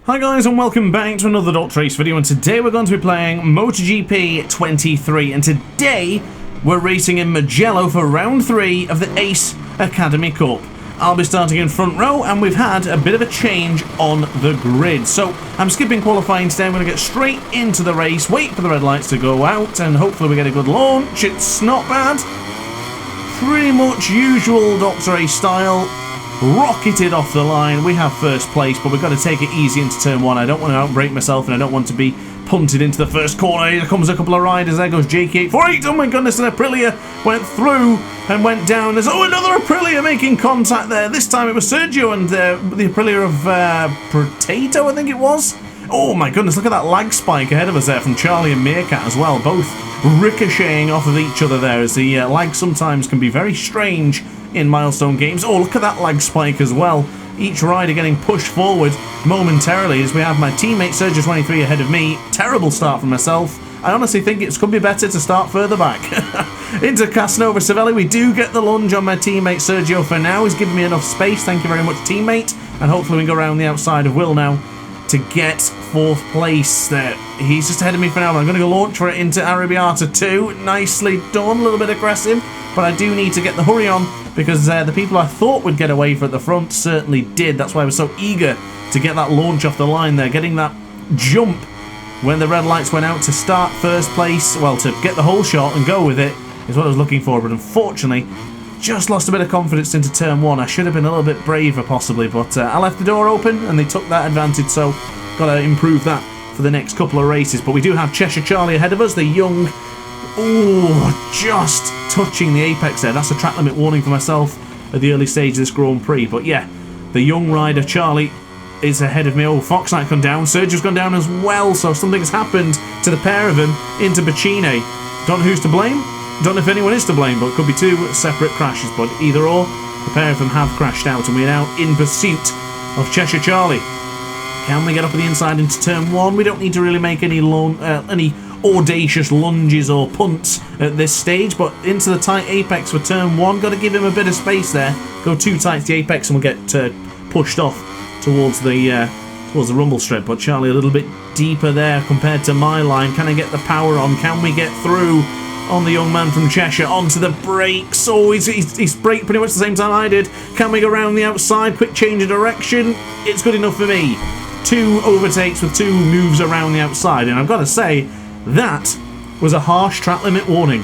Hi guys and welcome back to another DrAce video, and today we're going to be playing MotoGP 23, and today we're racing in Mugello for round 3 of the Ace Academy Cup. I'll be starting in front row, and we've had a bit of a change on the grid, so I'm skipping qualifying today. I'm going to get straight into the race, wait for the red lights to go out, and hopefully we get a good launch. It's not bad, pretty much usual DrAce style. Rocketed off the line. We have first place, but we've got to take it easy into turn 1. I don't want to outbrake myself, and I don't want to be punted into the first corner. Here comes a couple of riders. There goes JK848. Oh my goodness, an Aprilia went through and went down. There's another Aprilia making contact there. This time it was Sergio and the Aprilia of Potato, I think it was. Oh my goodness, look at that lag spike ahead of us there from Charlie and Meerkat as well, both ricocheting off of each other there, as the lag sometimes can be very strange in milestone games. Oh, look at that lag spike as well. Each rider getting pushed forward momentarily, as we have my teammate Sergio23 ahead of me. Terrible start for myself. I honestly think it could be better to start further back. Into Casanova Savelli, we do get the lunge on my teammate Sergio for now. He's given me enough space, thank you very much teammate. And hopefully we can go around the outside of Will now to get 4th place there. He's just ahead of me for now, but I'm going to go launch for it into Arrabbiata 2. Nicely done, a little bit aggressive, but I do need to get the hurry on, because the people I thought would get away for at the front certainly did. That's why I was so eager to get that launch off the line there, getting that jump when the red lights went out to start first place, well, to get the whole shot and go with it is what I was looking for, but unfortunately just lost a bit of confidence into turn 1. I should have been a little bit braver possibly, but I left the door open and they took that advantage, so got to improve that for the next couple of races. But we do have Cheshire Charlie ahead of us, the young, just touching the apex there. That's a track limit warning for myself at the early stage of this Grand Prix, but yeah, the young rider Charlie is ahead of me. Oh, Fox Knight gone down, Sergio's gone down as well, so something's happened to the pair of them into Bacchine. Don't know who's to blame. Don't know if anyone is to blame, but it could be 2 separate crashes. But either or, the pair of them have crashed out, and we're now in pursuit of Cheshire Charlie. Can we get up on the inside into turn 1? We don't need to really make any audacious lunges or punts at this stage, but into the tight apex for turn 1. Got to give him a bit of space there. Go too tight to the apex, and we'll get pushed off towards the rumble strip. But Charlie a little bit deeper there compared to my line. Can I get the power on? Can we get through on the young man from Cheshire onto the brakes? Oh, he's braked pretty much the same time I did. Can we go around the outside? Quick change of direction. It's good enough for me. 2 overtakes with 2 moves around the outside, and I've got to say that was a harsh track limit warning.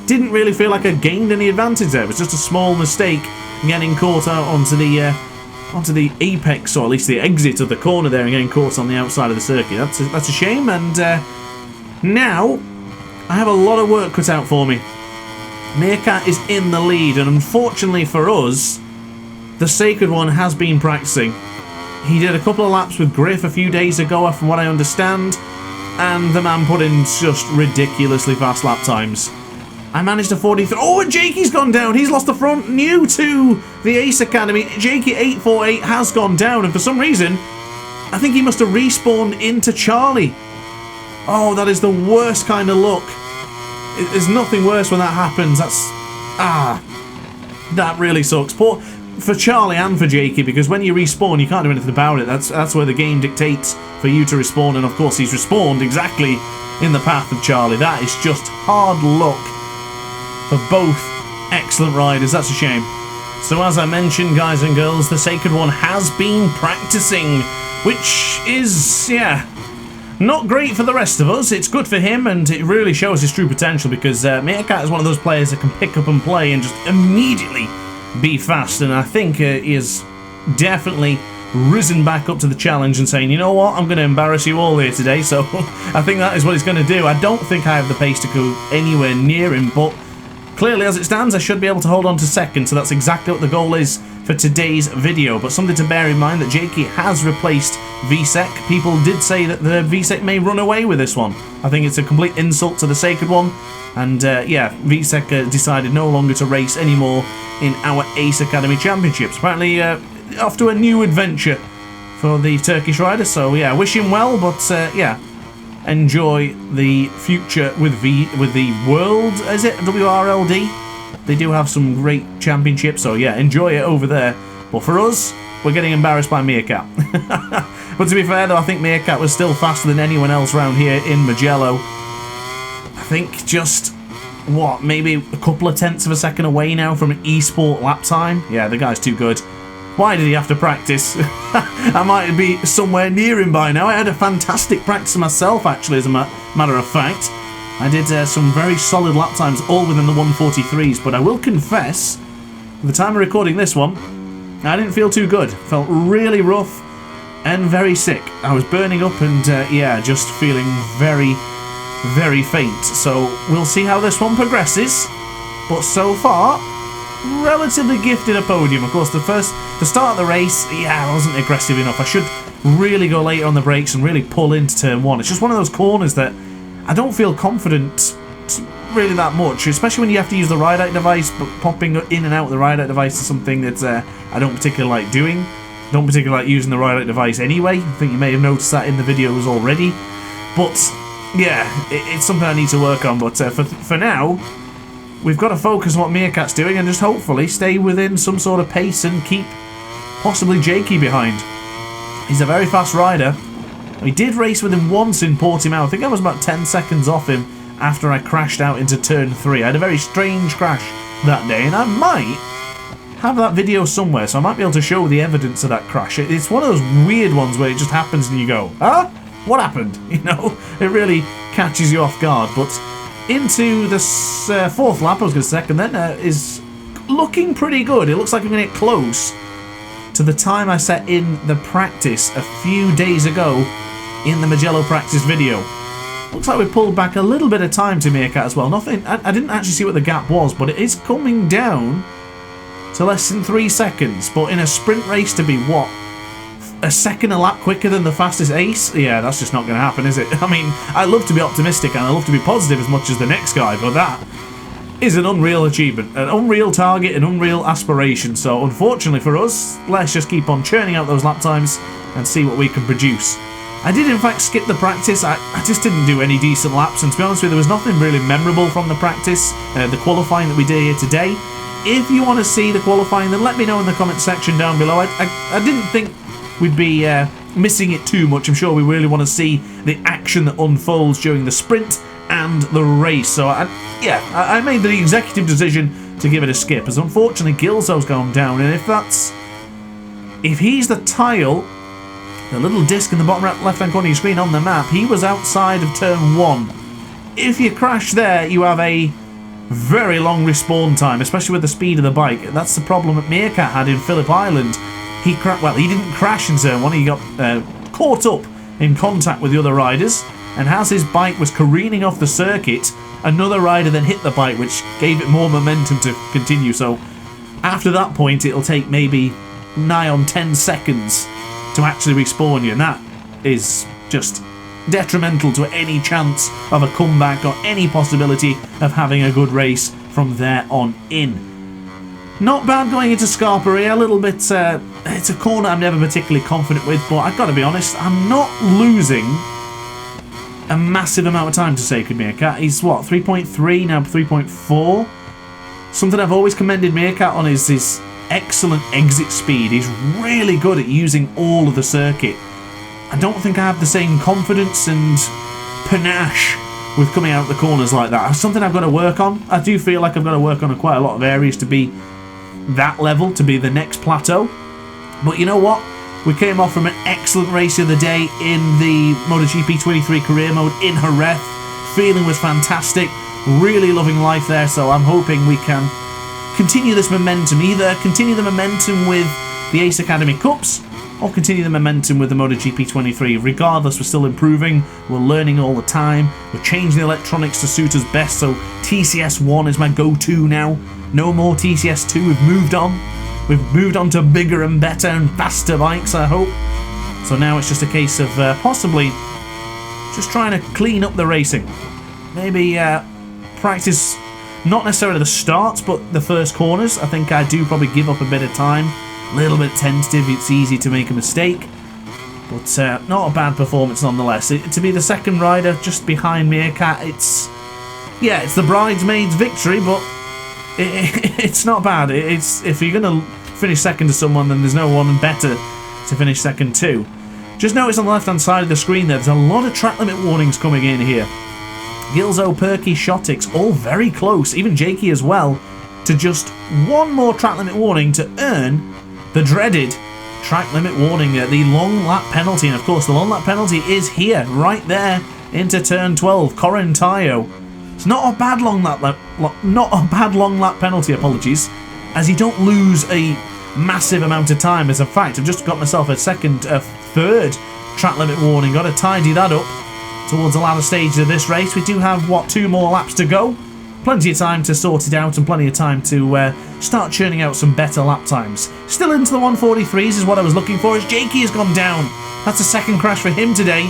Didn't really feel like I gained any advantage there. It was just a small mistake getting caught out onto the apex, or at least the exit of the corner there, and getting caught on the outside of the circuit. That's a shame, and now I have a lot of work cut out for me. Meerkat is in the lead, and unfortunately for us, the Sacred One has been practicing. He did a couple of laps with Griff a few days ago, from what I understand, and the man put in just ridiculously fast lap times. I managed to 43. Oh, and Jakey's gone down. He's lost the front. New to the Ace Academy, JK848 has gone down, and for some reason, I think he must have respawned into Charlie. Oh, that is the worst kind of luck. There's nothing worse when that happens. That really sucks. Poor for Charlie and for Jakey, because when you respawn, you can't do anything about it. That's where the game dictates for you to respawn, and of course he's respawned exactly in the path of Charlie. That is just hard luck for both excellent riders. That's a shame. So as I mentioned, guys and girls, the Sacred One has been practicing, which is, not great for the rest of us. It's good for him, and it really shows his true potential, because Meerkat is one of those players that can pick up and play and just immediately be fast, and I think he has definitely risen back up to the challenge and saying, you know what, I'm going to embarrass you all here today. So I think that is what he's going to do. I don't think I have the pace to go anywhere near him, but clearly as it stands I should be able to hold on to second, so that's exactly what the goal is for today's video. But something to bear in mind, that Jakey has replaced VSEC. People did say that the VSEC may run away with this one. I think it's a complete insult to the Sacred One, and VSEC decided no longer to race anymore in our Ace Academy Championships. Apparently off to a new adventure for the Turkish rider, so yeah, wish him well, but enjoy the future with the World, is it? WRLD? They do have some great championships, so yeah, enjoy it over there. But for us, we're getting embarrassed by Meerkat. But to be fair, though, I think Meerkat was still faster than anyone else around here in Mugello. I think just, what, maybe a couple of tenths of a second away now from an esport lap time? Yeah, the guy's too good. Why did he have to practice? I might be somewhere near him by now. I had a fantastic practice myself, actually, as a matter of fact. I did some very solid lap times, all within the 143s, but I will confess, at the time of recording this one, I didn't feel too good. Felt really rough and very sick. I was burning up and, yeah, just feeling very, very faint. So we'll see how this one progresses. But so far, relatively gifted a podium. Of course, the start of the race, yeah, I wasn't aggressive enough. I should really go later on the brakes and really pull into turn one. It's just one of those corners that I don't feel confident really that much, especially when you have to use the ride-out device, but popping in and out of the ride-out device is something that I don't particularly like doing. Don't particularly like using the ride-out device anyway. I think you may have noticed that in the videos already. But, yeah, it's something I need to work on. But for now, we've got to focus on what Meerkat's doing and just hopefully stay within some sort of pace and keep possibly Jakey behind. He's a very fast rider. We did race with him once in Portimao. I think I was about 10 seconds off him after I crashed out into turn 3. I had a very strange crash that day, and I might have that video somewhere, so I might be able to show the evidence of that crash. It's one of those weird ones where it just happens and you go, huh? What happened? You know, it really catches you off guard. But into this fourth lap, I was going to second then, is looking pretty good. It looks like I'm going to get close to the time I set in the practice a few days ago in the Mugello practice video. Looks like we pulled back a little bit of time to Meerkat as well. Nothing. I didn't actually see what the gap was, but it is coming down to less than 3 seconds. But in a sprint race to be, what, a second a lap quicker than the fastest Ace? Yeah, that's just not going to happen, is it? I mean, I love to be optimistic and I love to be positive as much as the next guy, but that is an unreal achievement, an unreal target, an unreal aspiration. So unfortunately for us, let's just keep on churning out those lap times and see what we can produce. I did in fact skip the practice. I just didn't do any decent laps, and to be honest with you, there was nothing really memorable from the practice, the qualifying that we did here today. If you want to see the qualifying, then let me know in the comment section down below. I didn't think we'd be missing it too much. I'm sure we really want to see the action that unfolds during the sprint and the race. So I made the executive decision to give it a skip, as unfortunately Gilso's gone down, and if he's the tile, the little disc in the bottom left-hand corner of your screen on the map, he was outside of turn 1. If you crash there, you have a very long respawn time, especially with the speed of the bike. That's the problem that Meerkat had in Phillip Island. He didn't crash in turn 1, he got caught up in contact with the other riders, and as his bike was careening off the circuit, another rider then hit the bike, which gave it more momentum to continue. So after that point, it'll take maybe nigh on 10 seconds to actually respawn you, and that is just detrimental to any chance of a comeback or any possibility of having a good race from there on in. Not bad going into Scarperia, a little bit, it's a corner I'm never particularly confident with, but I've got to be honest, I'm not losing a massive amount of time to Sacred Meerkat. He's what, 3.3, now 3.4? Something I've always commended Meerkat on is his excellent exit speed. He's really good at using all of the circuit. I don't think I have the same confidence and panache with coming out the corners like that. It's something I've got to work on. I do feel like I've got to work on quite a lot of areas to be that level, to be the next plateau. But you know what? We came off from an excellent race the other day in the MotoGP 23 career mode in Jerez. Feeling was fantastic. Really loving life there, so I'm hoping we can continue this momentum. Either continue the momentum with the Ace Academy Cups or continue the momentum with the MotoGP 23. Regardless, we're still improving, we're learning all the time, we're changing the electronics to suit us best, so TCS 1 is my go-to now. No more TCS 2, we've moved on. We've moved on to bigger and better and faster bikes, I hope. So now it's just a case of possibly just trying to clean up the racing. Maybe practice not necessarily the starts, but the first corners. I think I do probably give up a bit of time. A little bit tentative, it's easy to make a mistake. But not a bad performance nonetheless. To be the second rider just behind Meerkat, it's the bridesmaid's victory, but it's not bad. If you're going to finish second to someone, then there's no one better to finish second to. Just notice on the left-hand side of the screen there's a lot of track limit warnings coming in here. Gilzo, Perky, Shotix, all very close, even Jakey as well, to just one more track limit warning to earn the dreaded track limit warning, the long lap penalty. And of course the long lap penalty is here, right there, into turn 12, Correntaio. It's not a bad long lap penalty, apologies, as you don't lose a massive amount of time. As a fact, I've just got myself a third track limit warning. Got to tidy that up towards the latter stage of this race. We do have, what, 2 more laps to go. Plenty of time to sort it out and plenty of time to start churning out some better lap times. Still into the 143s is what I was looking for, as Jakey has gone down. That's a second crash for him today.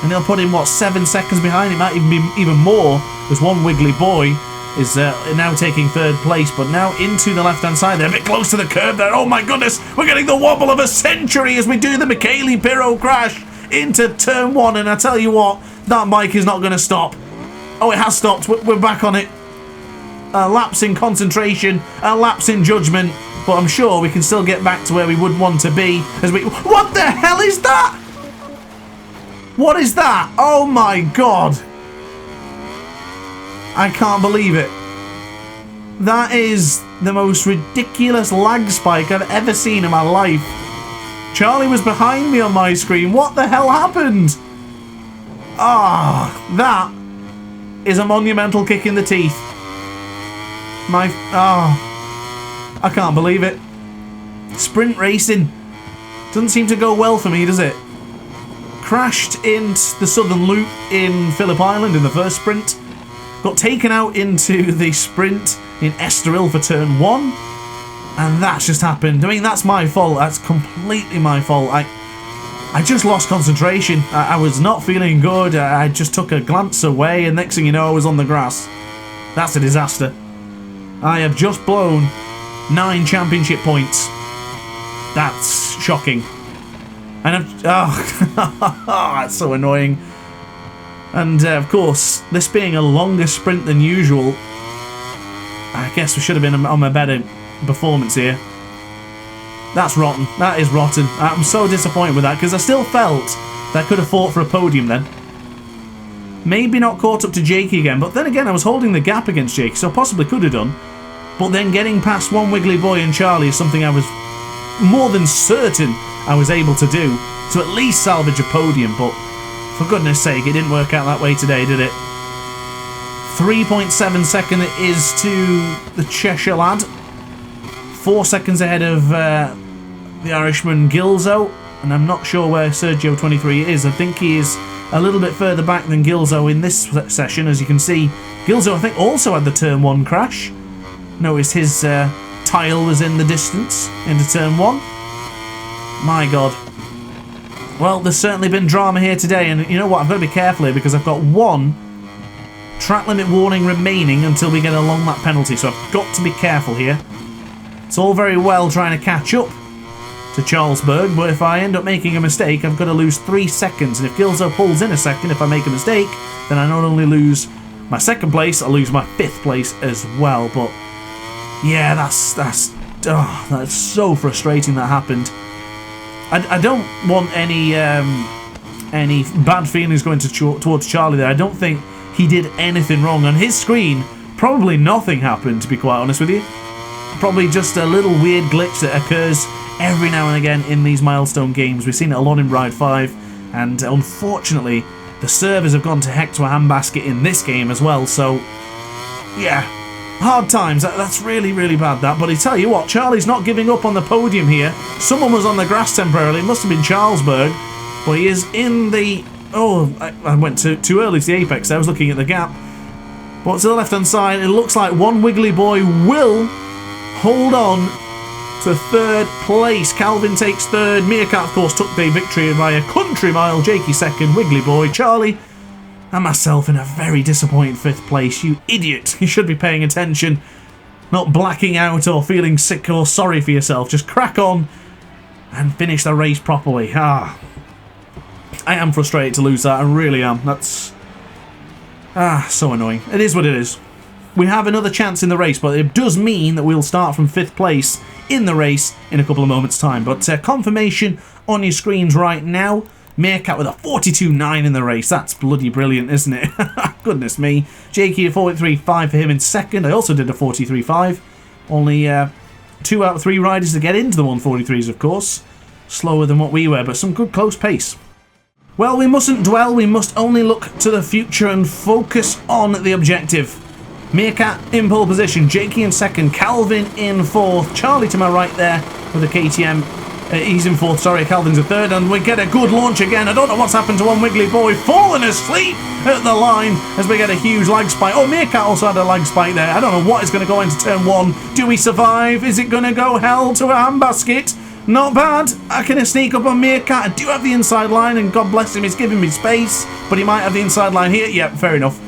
And they'll put him, what, 7 seconds behind? It might even be even more, as one wiggly boy is now taking 3rd place, but now into the left-hand side. They're a bit close to the curb there. Oh my goodness, we're getting the wobble of a century as we do the Michele Pirro crash into turn 1, and I tell you what, that bike is not going to stop. Oh, it has stopped. We're back on it. A lapse in concentration, a lapse in judgment, but I'm sure we can still get back to where we would want to be as we... What the hell is that? What is that? Oh my god. I can't believe it. That is the most ridiculous lag spike I've ever seen in my life. Charlie was behind me on my screen. What the hell happened? Ah, that is a monumental kick in the teeth. I can't believe it. Sprint racing doesn't seem to go well for me, does it? Crashed into the southern loop in Phillip Island in the first sprint. Got taken out into the sprint in Estoril for turn 1. And that's just happened. I mean, that's my fault. That's completely my fault. I just lost concentration. I was not feeling good. I just took a glance away, and next thing you know, I was on the grass. That's a disaster. I have just blown 9 championship points. That's shocking. And that's so annoying. And of course, this being a longer sprint than usual, I guess we should have been on a better performance here. That's rotten. That is rotten. I'm so disappointed with that, because I still felt that I could have fought for a podium then. Maybe not caught up to Jakey again, but then again I was holding the gap against Jakey, so I possibly could have done. But then getting past one Wiggly Boy and Charlie is something I was more than certain I was able to do, to at least salvage a podium, but for goodness sake, it didn't work out that way today, did it? 3.7 second it is to the Cheshire lad. 4 seconds ahead of the Irishman Gilzo, and I'm not sure where Sergio23 is. I think he is a little bit further back than Gilzo in this session. As you can see, Gilzo I think also had the turn 1 crash. Noticed his tile was in the distance into turn 1. My god. Well, there's certainly been drama here today, and you know what, I've got to be careful here because I've got 1 track limit warning remaining until we get a long lap penalty, so I've got to be careful here. It's all very well trying to catch up to Charlesburg, but if I end up making a mistake, I've got to lose 3 seconds, and if Gilzo pulls in a second if I make a mistake, then I not only lose my 2nd place, I lose my 5th place as well. But yeah, that's so frustrating that happened. I don't want any bad feelings going towards Charlie there. I don't think he did anything wrong. On his screen, probably nothing happened, to be quite honest with you. Probably just a little weird glitch that occurs every now and again in these milestone games. We've seen it a lot in Ride 5, and unfortunately, the servers have gone to heck to a handbasket in this game as well, so yeah, hard times. That's really, really bad, that. But I tell you what, Charlie's not giving up on the podium here. Someone was on the grass temporarily. It must have been Charlesburg, but he is in the... Oh, I went too early to the apex. I was looking at the gap. But to the left-hand side, it looks like one Wiggly Boy will hold on to 3rd place. Calvin takes 3rd. Meerkat, of course, took the victory by a country mile. Jakey 2nd. Wiggly Boy, Charlie, and myself in a very disappointing 5th place. You idiot. You should be paying attention. Not blacking out or feeling sick or sorry for yourself. Just crack on and finish the race properly. I am frustrated to lose that. I really am. That's... so annoying. It is what it is. We have another chance in the race, but it does mean that we'll start from 5th place in the race in a couple of moments' time. But confirmation on your screens right now Meerkat with a 42.9 in the race. That's bloody brilliant, isn't it? Goodness me. Jakey a 43.5 for him in second. I also did a 43.5. Only 2 out of 3 riders to get into the 143s, of course. Slower than what we were, but some good close pace. Well, we mustn't dwell. We must only look to the future and focus on the objective. Meerkat in pole position, Jakey in second, Calvin in fourth, Charlie to my right there with a KTM. He's in fourth, sorry, Calvin's a third, and we get a good launch again. I don't know what's happened to one wiggly boy, fallen asleep at the line as we get a huge lag spike. Oh, Meerkat also had a lag spike there. I don't know what is going to go into turn 1. Do we survive? Is it going to go hell to a handbasket? Not bad. I can sneak up on Meerkat. I do have the inside line, and God bless him, he's giving me space, but he might have the inside line here. Yep, fair enough.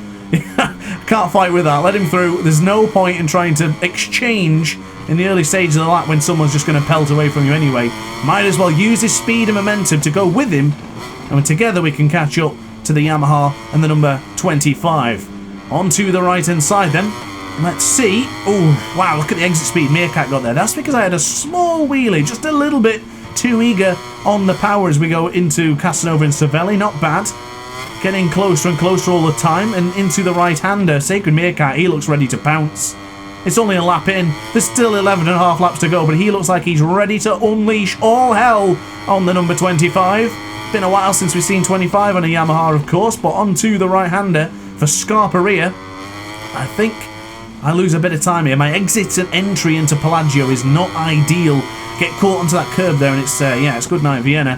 Can't fight with that. Let him through. There's no point in trying to exchange in the early stages of the lap when someone's just going to pelt away from you anyway. Might as well use his speed and momentum to go with him, and together we can catch up to the Yamaha and the number 25. Onto the right hand side then. Let's see. Oh, wow, look at the exit speed Meerkat got there. That's because I had a small wheelie, just a little bit too eager on the power as we go into Casanova and Cervelli. Not bad. Getting closer and closer all the time, and into the right-hander, Sacred Meerkat, he looks ready to pounce. It's only a lap in, there's still 11.5 laps to go, but he looks like he's ready to unleash all hell on the number 25. Been a while since we've seen 25 on a Yamaha, of course, but onto the right-hander for Scarperia. I think I lose a bit of time here. My exit and entry into Pelagio is not ideal. Get caught onto that curb there, and it's, yeah, it's good night, Vienna.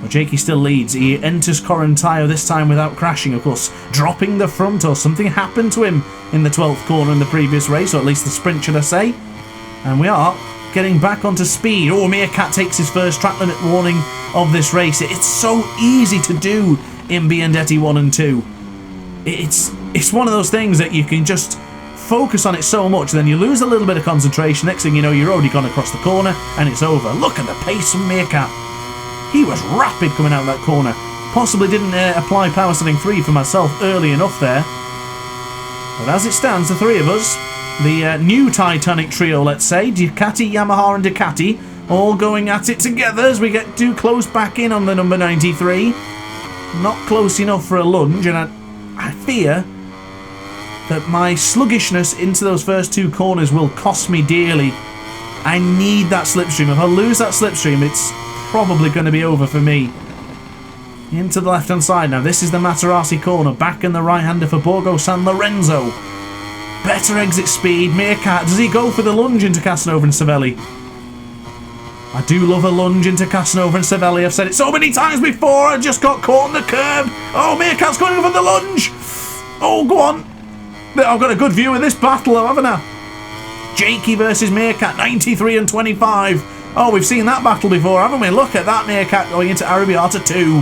Well, Jakey still leads. He enters Corantayo this time without crashing, of course, dropping the front, or something happened to him in the 12th corner in the previous race, or at least the sprint, should I say. And we are getting back onto speed. Oh, Meerkat takes his first track limit warning of this race. It's so easy to do in Biandetti 1 and 2. It's one of those things that you can just focus on it so much, then you lose a little bit of concentration. Next thing you know, you're already gone across the corner, and it's over. Look at the pace from Meerkat. He was rapid coming out of that corner. Possibly didn't apply power setting 3 for myself early enough there. But as it stands, the three of us, the new Titanic trio, let's say, Ducati, Yamaha and Ducati, all going at it together as we get too close back in on the number 93. Not close enough for a lunge, and I fear that my sluggishness into those first 2 corners will cost me dearly. I need that slipstream. If I lose that slipstream, it's probably going to be over for me. Into the left hand side now. This is the Materassi corner. Back in the right hander for Borgo San Lorenzo. Better exit speed. Meerkat, does he go for the lunge into Casanova and Cervelli? I do love a lunge into Casanova and Cervelli. I've said it so many times before. I just got caught on the curb. Oh, Meerkat's going for the lunge. Oh, go on. I've got a good view of this battle, haven't I? Jakey versus Meerkat, 93 and 25. Oh, we've seen that battle before, haven't we? Look at that Meerkat going into Arrabbiata 2.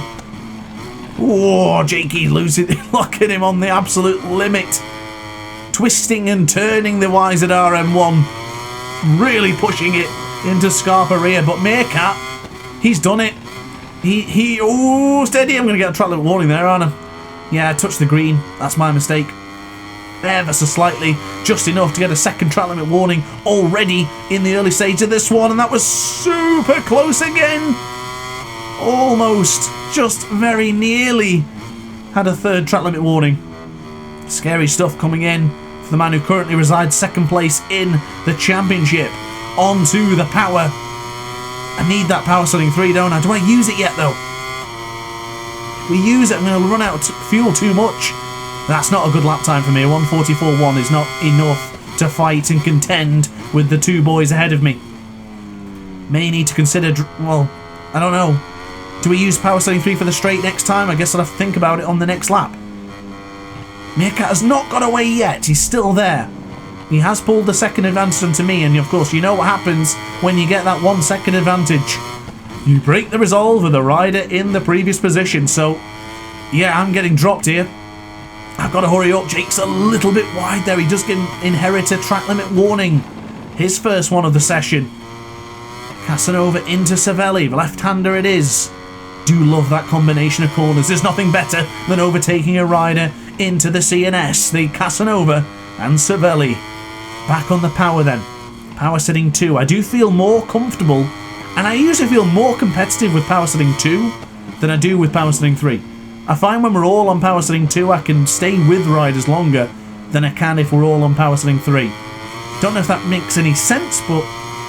Oh, Jakey losing. Look at him on the absolute limit. Twisting and turning the Wise at RM1. Really pushing it into Scarperia. But Meerkat, he's done it. Oh, steady. I'm going to get a track limit warning there, aren't I? Yeah, I touched the green. That's my mistake. Ever so slightly, just enough to get a second track limit warning already in the early stage of this one, and that was super close again. Almost, just very nearly had a third track limit warning. Scary stuff coming in for the man who currently resides second place in the championship. Onto the power. I need that power setting 3, don't I? Do I use it yet though? If we use it, I'm going to run out of fuel too much. That's not a good lap time for me. A 1:44.1 is not enough to fight and contend with the 2 boys ahead of me. May need to consider, well, I don't know. Do we use power setting 3 for the straight next time? I guess I'll have to think about it on the next lap. Meerkat has not got away yet. He's still there. He has pulled the second advantage onto me, and of course you know what happens when you get that 1 second advantage. You break the resolve of the rider in the previous position, so yeah, I'm getting dropped here. I've got to hurry up. Jake's a little bit wide there. He does inherit a track limit warning. His first one of the session. Casanova into Cervelli. Left-hander it is. Do love that combination of corners. There's nothing better than overtaking a rider into the CNS. The Casanova and Cervelli. Back on the power then. Power setting 2. I do feel more comfortable, and I usually feel more competitive with power setting 2 than I do with Power Steering 3. I find when we're all on Power Steering 2, I can stay with riders longer than I can if we're all on Power Steering 3. Don't know if that makes any sense, but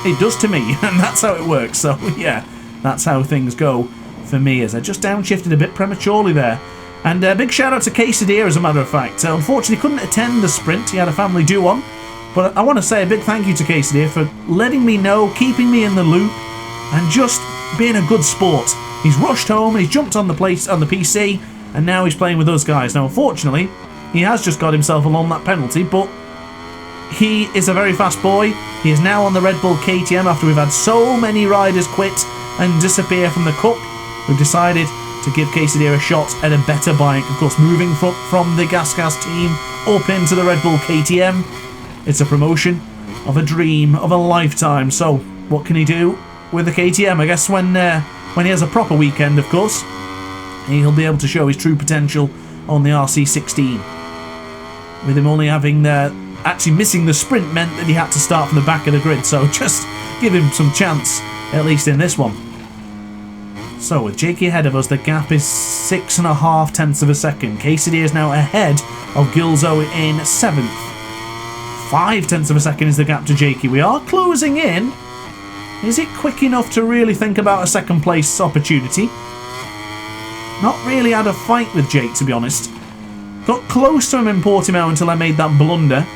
it does to me, and that's how it works. So yeah, that's how things go for me, as I just downshifted a bit prematurely there. And a big shout out to Quesadilla, as a matter of fact. Unfortunately couldn't attend the sprint, he had a family do on, but I want to say a big thank you to Quesadilla for letting me know, keeping me in the loop, and just being a good sport. He's rushed home and he's jumped on the PC, and now he's playing with those guys. Now unfortunately, he has just got himself along that penalty, but he is a very fast boy. He is now on the Red Bull KTM after we've had so many riders quit and disappear from the Cup. We've decided to give Quesadilla a shot at a better bike. Of course, moving from the Gas team up into the Red Bull KTM. It's a promotion of a dream, of a lifetime. So what can he do with the KTM? I guess when he has a proper weekend, of course, he'll be able to show his true potential on the RC16. With him only having actually missing the sprint meant that he had to start from the back of the grid, so just give him some chance, at least in this one. So with Jakey ahead of us, the gap is 6.5 tenths of a second. Quesadilla is now ahead of Gilzo in 7th. 5 tenths of a second is the gap to Jakey. We are closing in. Is it quick enough to really think about a second place opportunity? Not really had a fight with Jake, to be honest. Got close to him in Portimao until I made that blunder.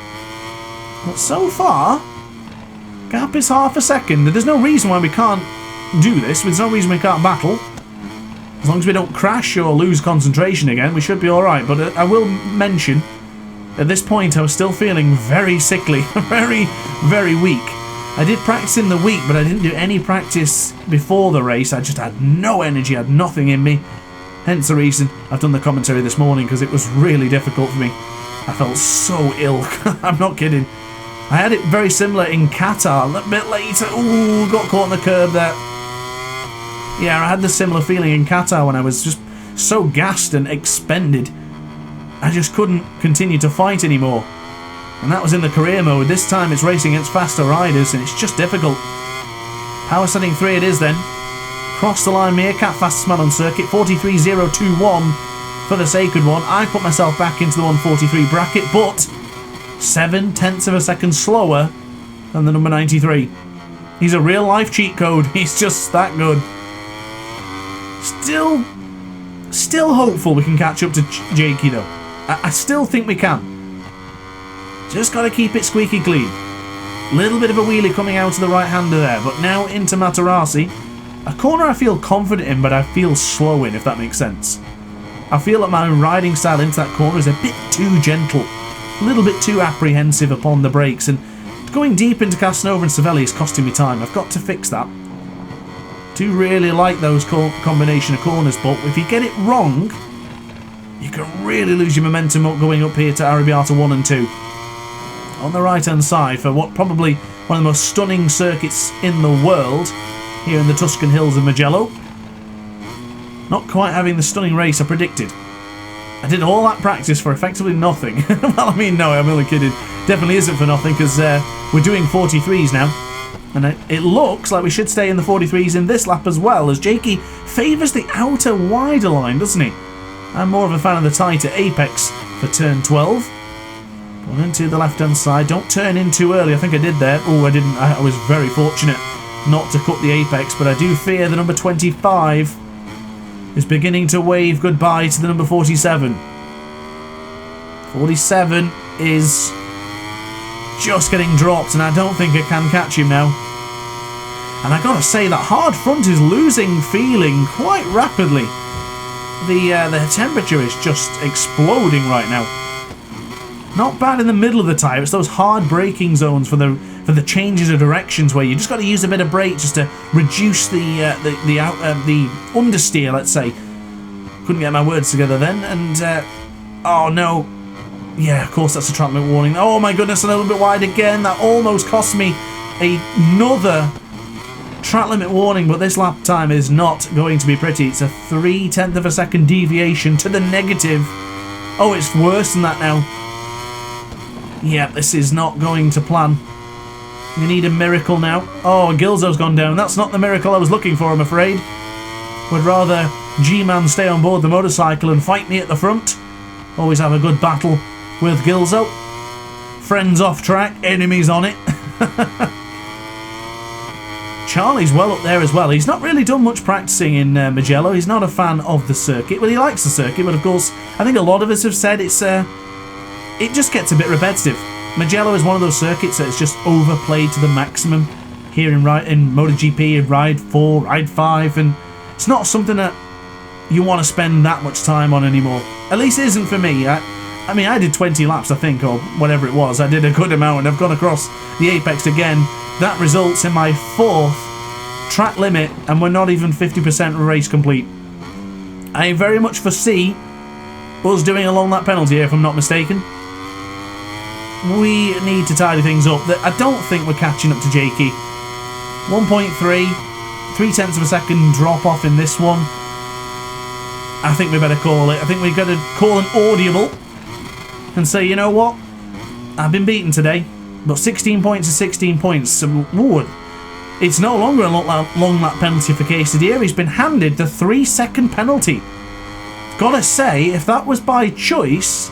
But so far, gap is half a second. There's no reason why we can't do this. There's no reason we can't battle. As long as we don't crash or lose concentration again, we should be alright. But I will mention, at this point I was still feeling very sickly. very, very weak. I did practice in the week, but I didn't do any practice before the race. I just had no energy, had nothing in me. Hence the reason I've done the commentary this morning, because it was really difficult for me. I felt so ill. I'm not kidding. I had it very similar in Qatar a little bit later. Ooh, got caught on the curb there. Yeah, I had the similar feeling in Qatar when I was just so gassed and expended. I just couldn't continue to fight anymore. And that was in the career mode. This time it's racing against faster riders, and it's just difficult. Power Steering 3 it is then. Cross the line, Meerkat, fastest man on circuit, 43.021 for the sacred one. I put myself back into the 143 bracket, but 7 tenths of a second slower than the number 93. He's a real life cheat code. He's just that good. Still hopeful we can catch up to Jakey though. I still think we can. Just got to keep it squeaky clean. Little bit of a wheelie coming out of the right-hander there, but now into Materassi. A corner I feel confident in, but I feel slow in, if that makes sense. I feel that my riding style into that corner is a bit too gentle. A little bit too apprehensive upon the brakes, and going deep into Casanova and Savelli is costing me time. I've got to fix that. Do really like those combination of corners, but if you get it wrong, you can really lose your momentum going up here to Arrabbiata 1 and 2. On the right hand side for what probably one of the most stunning circuits in the world, here in the Tuscan hills of Mugello. Not quite having the stunning race I predicted. I did all that practice for effectively nothing. Well, I mean, no, I'm only kidding. Definitely isn't for nothing, because we're doing 43s now. And it looks like we should stay in the 43s in this lap as well, as Jakey favours the outer wider line, doesn't he? I'm more of a fan of the tighter apex for turn 12. Going into the left hand side. Don't turn in too early. I think I did there. Oh, I didn't. I was very fortunate not to cut the apex, but I do fear the number 25 is beginning to wave goodbye to the number 47. 47 is just getting dropped, and I don't think I can catch him now. And I gotta say, that hard front is losing feeling quite rapidly. The temperature is just exploding right now. Not bad in the middle of the tyre. It's those hard braking zones for the changes of directions where you just got to use a bit of brake just to reduce the understeer, let's say. Couldn't get my words together then, and oh no. Yeah, of course that's a track limit warning. Oh my goodness, a little bit wide again. That almost cost me another track limit warning, but this lap time is not going to be pretty. It's a 0.3 of a second deviation to the negative. Oh, it's worse than that now. Yeah, this is not going to plan. We need a miracle now. Oh, Gilzo's gone down. That's not the miracle I was looking for, I'm afraid. Would rather G-Man stay on board the motorcycle and fight me at the front. Always have a good battle with Gilzo. Friends off track, enemies on it. Charlie's well up there as well. He's not really done much practicing in Mugello. He's not a fan of the circuit. Well, he likes the circuit, but of course, I think a lot of us have said it just gets a bit repetitive. Mugello is one of those circuits that is just overplayed to the maximum here in MotoGP, in Ride 4, Ride 5, and it's not something that you want to spend that much time on anymore. At least it isn't for me. I mean, I did 20 laps, I think, or whatever it was. I did a good amount, and I've gone across the apex again. That results in my 4th track limit, and we're not even 50% race complete. I very much foresee us doing a long lap penalty here, if I'm not mistaken. We need to tidy things up. I don't think we're catching up to Jakey. 1.3, 0.3 of a second drop off in this one. I think we better call it. I think we've got to call an audible and say, you know what? I've been beaten today, but 16 points is 16 points. So, ooh, it's no longer a long lap penalty for Quesadilla. He's been handed the 3-second penalty. Gotta say, if that was by choice,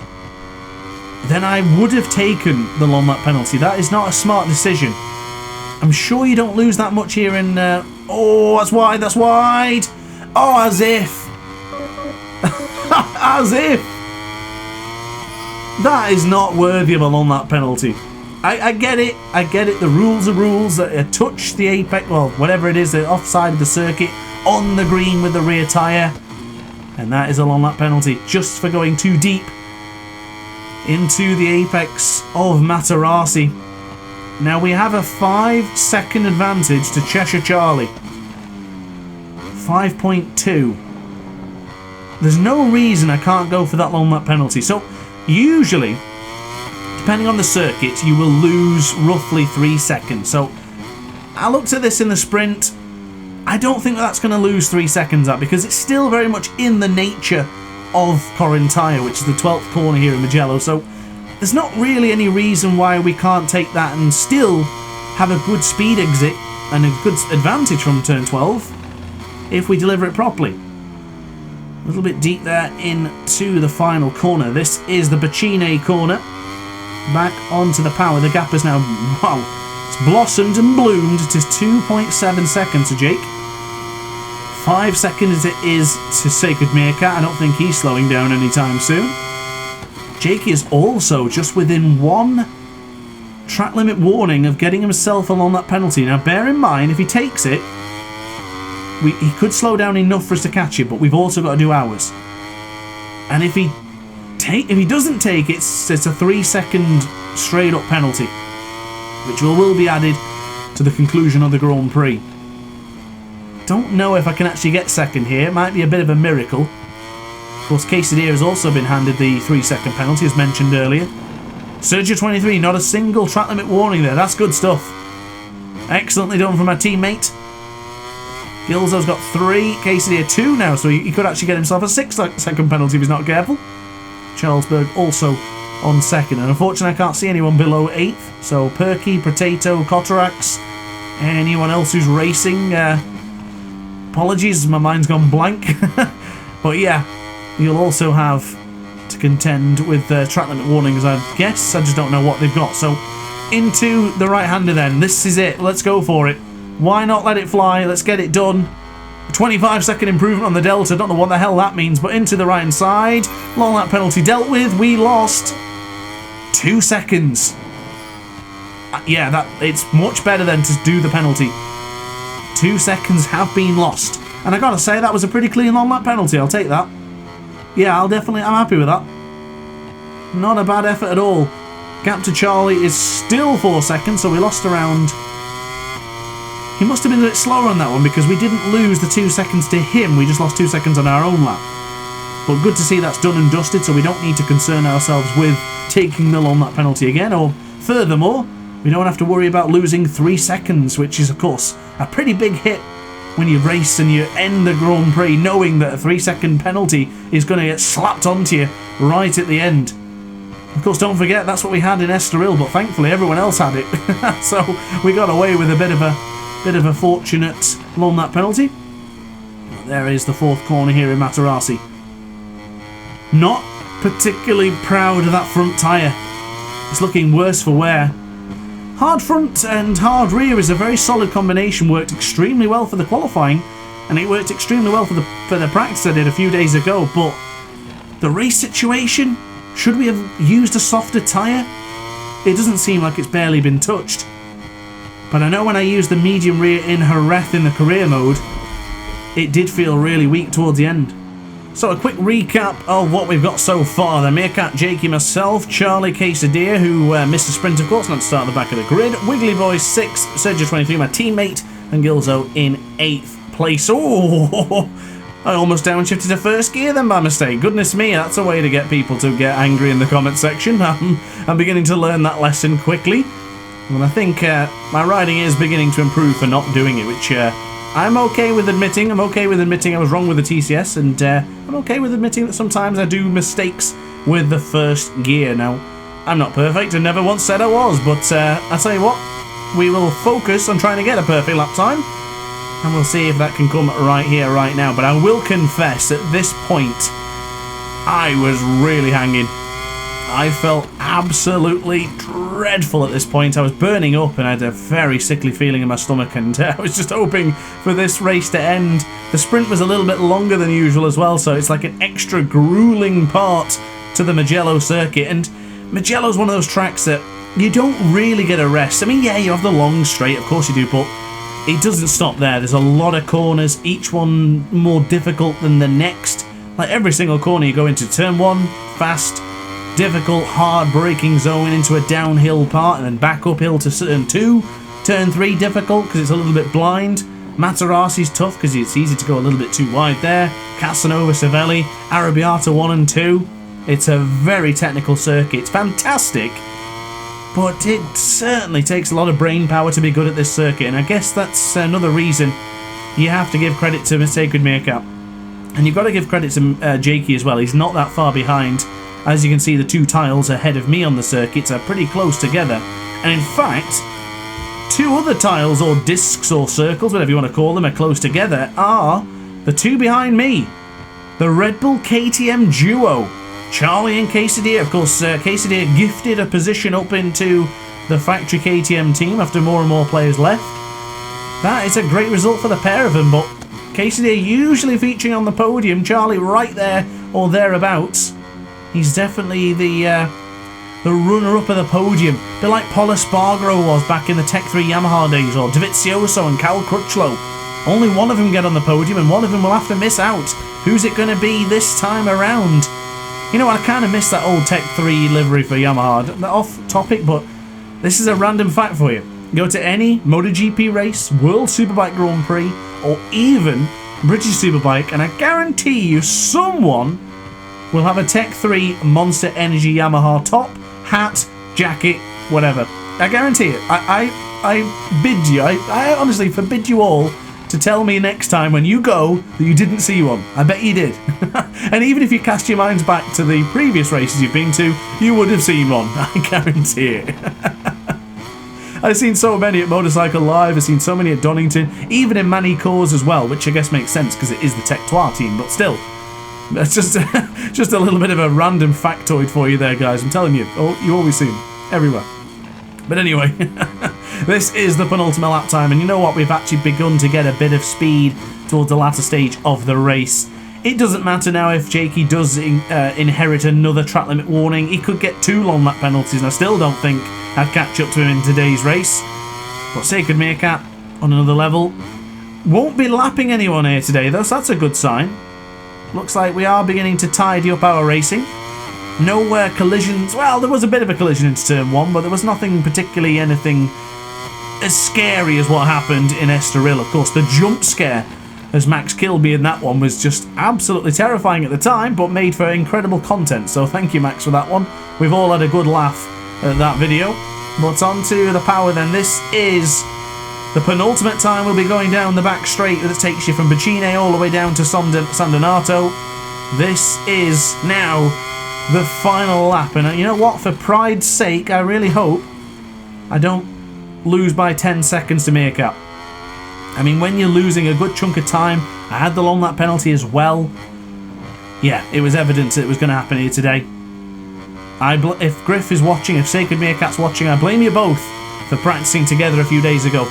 then I would have taken the long lap penalty. That is not a smart decision. I'm sure you don't lose that much here in... oh, that's wide, that's wide! Oh, as if! As if! That is not worthy of a long lap penalty. I get it, the rules are rules. Touch the apex, well, whatever it is, the offside of the circuit, on the green with the rear tyre. And that is a long lap penalty, just for going too deep into the apex of Materassi. Now we have a 5-second advantage to Cheshire Charlie. 5.2. There's no reason I can't go for that long lap penalty. So usually, depending on the circuit, you will lose roughly 3 seconds. So I looked at this in the sprint. I don't think that's going to lose 3 seconds at, because it's still very much in the nature of Corintaya, which is the 12th corner here in Mugello. So there's not really any reason why we can't take that and still have a good speed exit and a good advantage from turn 12 if we deliver it properly. A little bit deep there into the final corner. This is the Bacine corner. Back onto the power. The gap is now, wow, it's blossomed and bloomed to 2.7 seconds to Jake. 5 seconds it is to Sacred Meerkat. I don't think he's slowing down anytime soon. Jake is also just within 1 track limit warning of getting himself along that penalty. Now bear in mind, if he takes it, he could slow down enough for us to catch it, but we've also got to do ours. And if he doesn't take it, it's a 3-second straight up penalty, which will be added to the conclusion of the Grand Prix. Don't know if I can actually get second here. It might be a bit of a miracle. Of course, Quesadilla has also been handed the 3-second penalty, as mentioned earlier. Sergio 23, not a single track limit warning there. That's good stuff. Excellently done from my teammate. Gilzo's got 3, Quesadilla 2 now, so he could actually get himself a 6-second penalty if he's not careful. Charlesberg also on 2nd, and unfortunately I can't see anyone below 8th. So Perky, Potato, Cotterax, anyone else who's racing, apologies, my mind's gone blank. But yeah, you'll also have to contend with track limit warnings, I guess. I just don't know what they've got. So into the right-hander then. This is it. Let's go for it. Why not let it fly? Let's get it done. 25-second improvement on the Delta. Don't know what the hell that means, but into the right-hand side. Long lap penalty dealt with. We lost 2 seconds. Yeah, it's much better than to do the penalty. 2 seconds have been lost. And I gotta say, that was a pretty clean long lap penalty. I'll take that. Yeah, I'm happy with that. Not a bad effort at all. Gap to Charlie is still 4 seconds, so we lost around... He must have been a bit slower on that one, because we didn't lose the 2 seconds to him. We just lost 2 seconds on our own lap. But good to see that's done and dusted, so we don't need to concern ourselves with taking the long lap penalty again. Or furthermore, we don't have to worry about losing 3 seconds, which is, of course, a pretty big hit when you race and you end the Grand Prix knowing that a 3-second penalty is going to get slapped onto you right at the end. Of course, don't forget, that's what we had in Estoril, but thankfully everyone else had it. So we got away with a bit of a fortunate long lap penalty. There is the fourth corner here in Materassi. Not particularly proud of that front tyre. It's looking worse for wear. Hard front and hard rear is a very solid combination. Worked extremely well for the qualifying, and it worked extremely well for the practice I did a few days ago. But the race situation, should we have used a softer tyre? It doesn't seem like it's barely been touched. But I know when I used the medium rear in Jerez in the career mode, it did feel really weak towards the end. So a quick recap of what we've got so far. The Meerkat, Jakey, myself, Charlie, Quesadilla, who missed a sprint of course, not to start at the back of the grid, Wiggly Boy 6, Sergio 23, my teammate, and Gilzo in 8th place. Oh, I almost downshifted to first gear then by mistake. Goodness me, that's a way to get people to get angry in the comment section. I'm beginning to learn that lesson quickly. And I think my riding is beginning to improve for not doing it, which I'm okay with admitting. I'm okay with admitting I was wrong with the TCS, and I'm okay with admitting that sometimes I do mistakes with the first gear. Now, I'm not perfect and never once said I was, but I tell you what, we will focus on trying to get a perfect lap time, and we'll see if that can come right here, right now. But I will confess, at this point, I was really hanging. I felt absolutely dreadful at this point. I was burning up and I had a very sickly feeling in my stomach, and I was just hoping for this race to end. The sprint was a little bit longer than usual as well, so it's like an extra grueling part to the Mugello circuit. And Mugello's one of those tracks that you don't really get a rest. I mean, yeah, you have the long straight, of course you do, but it doesn't stop there. There's a lot of corners, each one more difficult than the next. Like every single corner you go into, turn 1, fast, difficult, hard braking zone into a downhill part, and then back uphill to turn 2. Turn 3 difficult because it's a little bit blind. Materassi's tough because it's easy to go a little bit too wide there. Casanova, Savelli, Arrabbiata 1 and 2. It's a very technical circuit. It's fantastic, but it certainly takes a lot of brain power to be good at this circuit, and I guess that's another reason you have to give credit to Sacred Meerkat. And you've got to give credit to Jakey as well. He's not that far behind. As you can see, the 2 tiles ahead of me on the circuits are pretty close together. And in fact, 2 other tiles, or discs, or circles, whatever you want to call them, are close together, are the 2 behind me. The Red Bull KTM duo. Charlie and Quesadilla. Of course, Quesadilla gifted a position up into the factory KTM team after more and more players left. That is a great result for the pair of them, but Quesadilla usually featuring on the podium, Charlie right there or thereabouts. He's definitely the runner-up of the podium. A bit like Paul Espargaro was back in the Tech 3 Yamaha days, or Dovizioso and Cal Crutchlow. Only one of them get on the podium, and one of them will have to miss out. Who's it going to be this time around? You know, I kind of miss that old Tech 3 livery for Yamaha. Off topic, but this is a random fact for you. Go to any MotoGP race, World Superbike Grand Prix, or even British Superbike, and I guarantee you someone will have a Tech 3 Monster Energy Yamaha top, hat, jacket, whatever. I guarantee it. I bid you, I honestly forbid you all to tell me next time when you go that you didn't see one. I bet you did. And even if you cast your minds back to the previous races you've been to, you would have seen one. I guarantee it. I've seen so many at Motorcycle Live, I've seen so many at Donington, even in Manicours as well, which I guess makes sense because it is the Tech 3 team, but still. That's just a little bit of a random factoid for you there, guys. I'm telling you, you always see them everywhere. But anyway, this is the penultimate lap time, and you know what? We've actually begun to get a bit of speed towards the latter stage of the race. It doesn't matter now if Jakey does inherit another track limit warning. He could get 2 long lap penalties, and I still don't think I'd catch up to him in today's race. But Sacred Meerkat, on another level, won't be lapping anyone here today, though, so that's a good sign. Looks like we are beginning to tidy up our racing. No collisions. Well, there was a bit of a collision into turn 1, but there was nothing particularly anything as scary as what happened in Estoril. Of course, the jump scare as Max killed me in that one was just absolutely terrifying at the time, but made for incredible content. So thank you, Max, for that one. We've all had a good laugh at that video. But on to the power then. This is the penultimate time. We'll be going down the back straight that takes you from Bacine all the way down to San Donato. This is now the final lap. And you know what? For pride's sake, I really hope I don't lose by 10 seconds to Meerkat. I mean, when you're losing a good chunk of time I had the long lap penalty as well. Yeah, it was evident it was going to happen here today. If Griff is watching, if Sacred Meerkat's watching, I blame you both for practicing together a few days ago.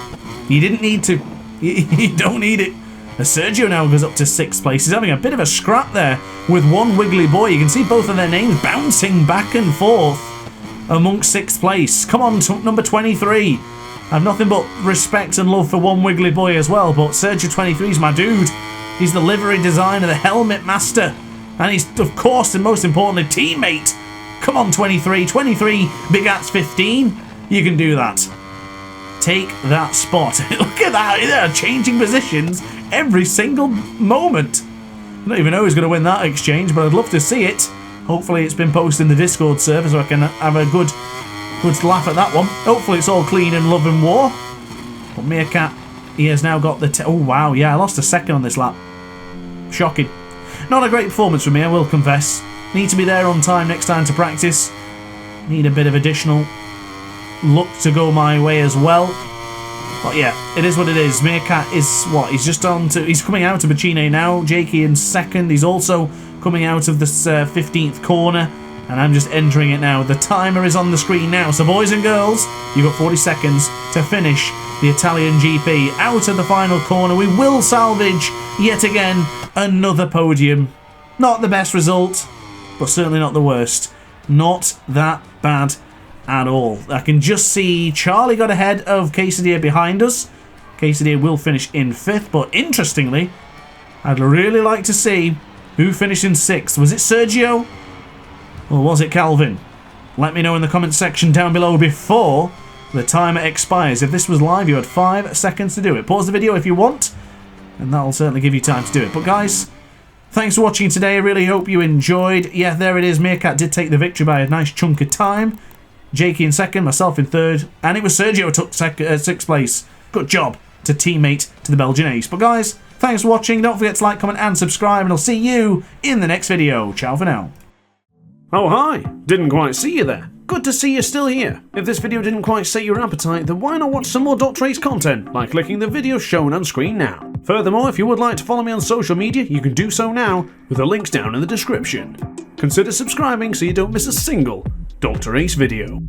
You didn't need to. You don't need it. Sergio now goes up to 6th place. He's having a bit of a scrap there with one wiggly boy. You can see both of their names bouncing back and forth amongst 6th place. Come on, number 23. I have nothing but respect and love for one wiggly boy as well, but Sergio 23 is my dude. He's the livery designer, the helmet master, and he's, of course, and most importantly, teammate. Come on, 23. 23 begats 15. You can do that. Take that spot. Look at that. They're changing positions every single moment. I don't even know who's going to win that exchange, but I'd love to see it. Hopefully it's been posted in the Discord server so I can have a good laugh at that one. Hopefully it's all clean and love and war. But Meerkat, he has now got the... oh, wow. Yeah, I lost a second on this lap. Shocking. Not a great performance from me, I will confess. Need to be there on time next time to practice. Need a bit of additional luck to go my way as well. But yeah, it is what it is. Meerkat is what? He's just on to... he's coming out of Bacine now. Jakey in 2nd. He's also coming out of this 15th corner. And I'm just entering it now. The timer is on the screen now. So boys and girls, you've got 40 seconds to finish the Italian GP. Out of the final corner, we will salvage yet again another podium. Not the best result, but certainly not the worst. Not that bad at all. I can just see Charlie got ahead of Quesadilla behind us. Quesadilla will finish in 5th, but interestingly, I'd really like to see who finished in 6th. Was it Sergio? Or was it Calvin? Let me know in the comments section down below before the timer expires. If this was live, you had 5 seconds to do it. Pause the video if you want, and that'll certainly give you time to do it. But guys, thanks for watching today. I really hope you enjoyed. Yeah, there it is. Meerkat did take the victory by a nice chunk of time. Jakey in 2nd, myself in 3rd, and it was Sergio who took 6th place. Good job to teammate to the Belgian Ace. But guys, thanks for watching. Don't forget to like, comment, and subscribe, and I'll see you in the next video. Ciao for now. Oh hi, didn't quite see you there. Good to see you're still here. If this video didn't quite set your appetite, then why not watch some more DrAce content by clicking the video shown on screen now. Furthermore, if you would like to follow me on social media, you can do so now with the links down in the description. Consider subscribing so you don't miss a single DrAce video.